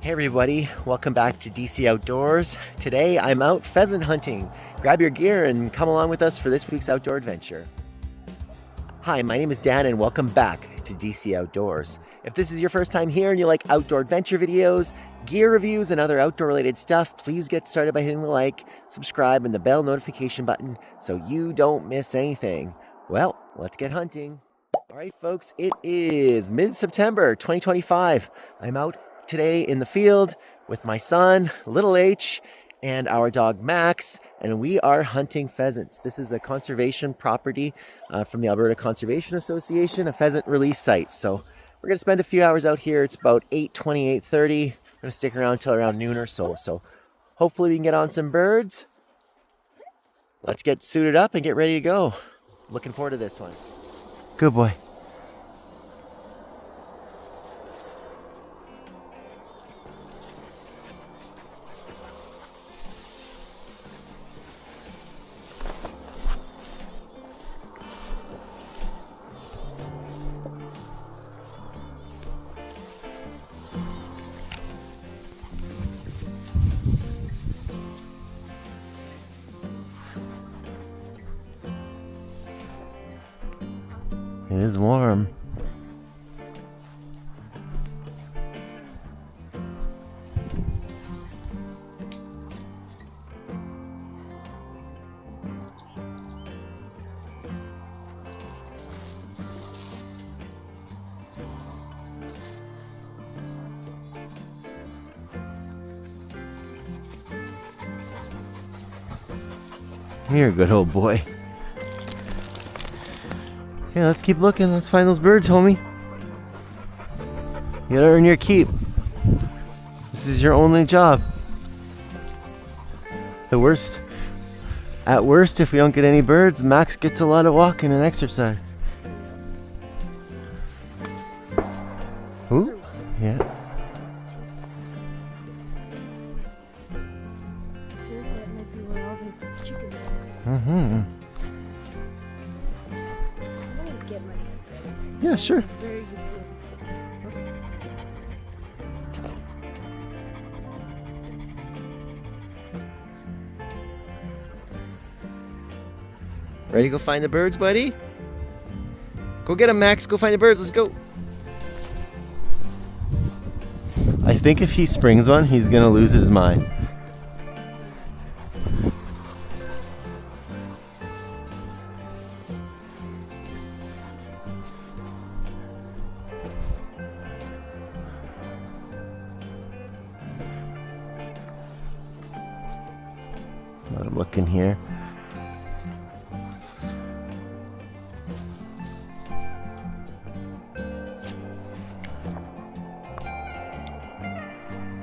Hey everybody, welcome back to DC Outdoors. Today I'm out pheasant hunting. Grab your gear and come along with us for this week's outdoor adventure. Hi, my name is Dan and welcome back to DC Outdoors. If this is your first time here and you like outdoor adventure videos, gear reviews, and other outdoor related stuff, please get started by hitting the like, subscribe, and the bell notification button so you don't miss anything. Well, let's get hunting. All right, folks, it is mid-September 2025. I'm out today in the field with my son, Little H, and our dog Max, and we are hunting pheasants. This is a conservation property from the Alberta Conservation Association, a pheasant release site. So we're going to spend a few hours out here. It's about 8:20, 8:30. We're going to stick around until around noon or so. So hopefully we can get on some birds. Let's get suited up and get ready to go. Looking forward to this one. Good boy. It is warm. You're a good old boy. Okay, let's keep looking. Let's find those birds, homie. You gotta earn your keep. This is your only job. At worst, if we don't get any birds, Max gets a lot of walking and exercise. Ooh, yeah. Mm-hmm. Yeah, sure. Ready to go find the birds, buddy? Go get them, Max. Go find the birds. Let's go. I think if he springs one, he's gonna lose his mind. I'm looking here.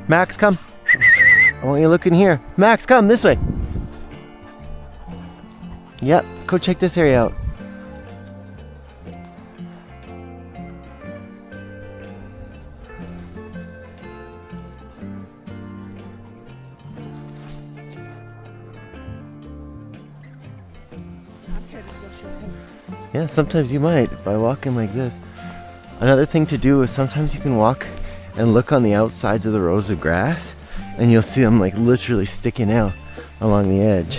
Max, come. I want you looking here. Max, come this way. Yep, go check this area out. Yeah, sometimes you might by walking like this. Another thing to do is sometimes you can walk and look on the outsides of the rows of grass and you'll see them like literally sticking out along the edge.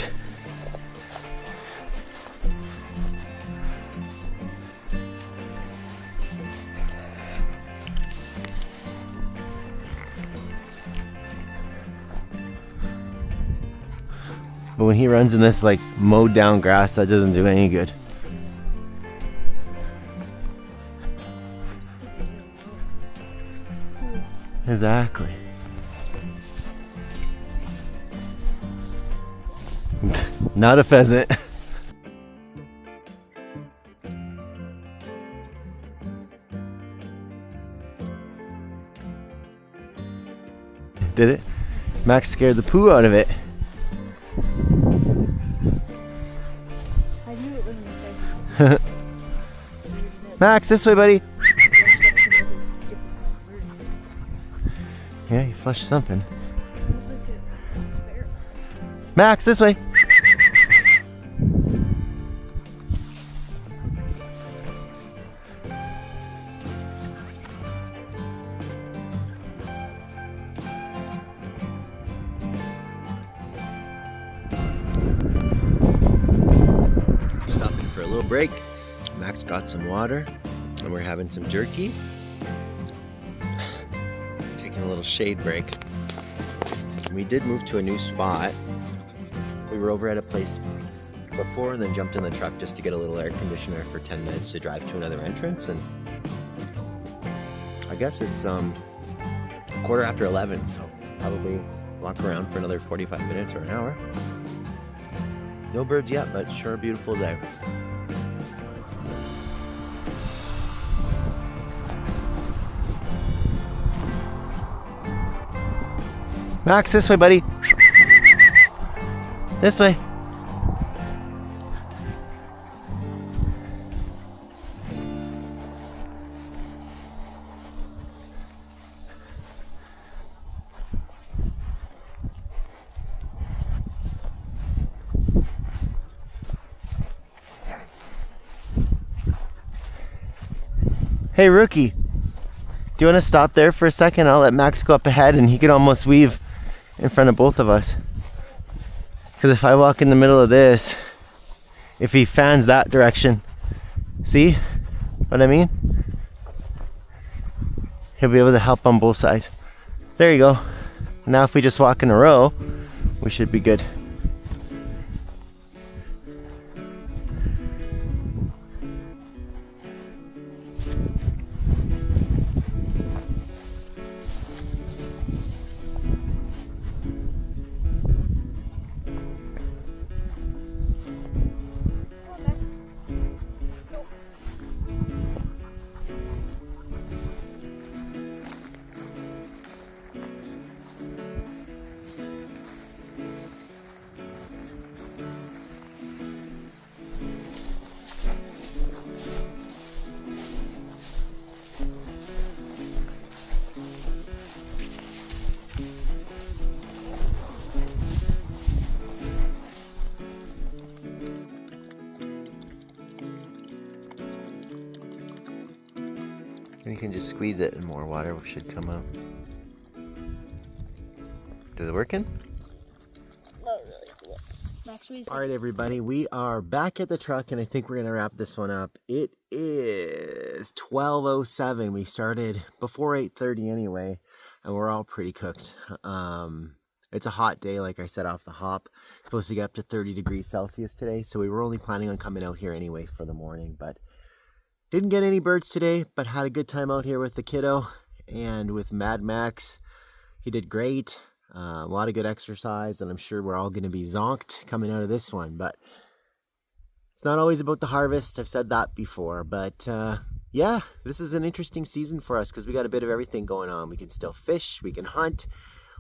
But when he runs in this like mowed down grass, that doesn't do any good. Exactly. Not a pheasant. Did it? Max scared the poo out of it. I knew it wasn't a pheasant. Max, this way, buddy. Yeah, you flushed something. Max, this way. little break. Max got some water and we're having some jerky. Taking a little shade break. We did move to a new spot. We were over at a place before and then jumped in the truck just to get a little air conditioner for 10 minutes to drive to another entrance, and I guess it's 11:15, so probably walk around for another 45 minutes or an hour. No birds yet, but sure a beautiful day. Max, this way, buddy. This way. Hey, rookie. Do you want to stop there for a second? I'll let Max go up ahead and he can almost weave in front of both of us. Because if I walk in the middle of this, if he fans that direction, see what I mean? He'll be able to help on both sides. There you go. Now if we just walk in a row, we should be good. You can just squeeze it and more water should come out. Does it working? Not really. Max, Alright everybody, we are back at the truck and I think we're going to wrap this one up. It is 12:07. We started before 8:30 anyway, and we're all pretty cooked. It's a hot day, like I said off the hop. It's supposed to get up to 30 degrees Celsius today, so we were only planning on coming out here anyway for the morning, but didn't get any birds today, but had a good time out here with the kiddo and with Mad Max. He did great. A lot of good exercise, and I'm sure we're all going to be zonked coming out of this one, but it's not always about the harvest. I've said that before, but yeah, this is an interesting season for us because we got a bit of everything going on. We can still fish, we can hunt,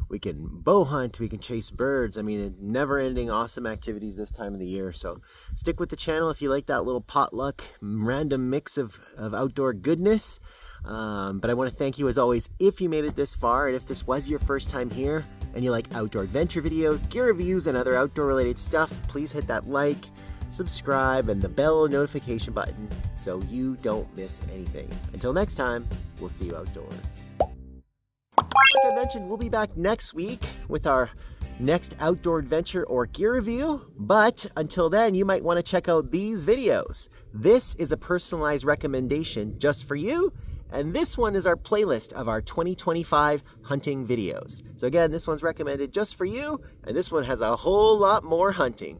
we can bow hunt, we can chase birds. I mean, never-ending awesome activities this time of the year. So stick with the channel if you like that little potluck random mix of outdoor goodness. But I want to thank you as always if you made it this far, and if this was your first time here and you like outdoor adventure videos, gear reviews, and other outdoor related stuff, please hit that like, subscribe, and the bell notification button so you don't miss anything. Until next time, we'll see you outdoors. Like I mentioned, we'll be back next week with our next outdoor adventure or gear review, but until then, you might want to check out these videos. This is a personalized recommendation just for you, and this one is our playlist of our 2025 hunting videos. So again, this one's recommended just for you, and this one has a whole lot more hunting.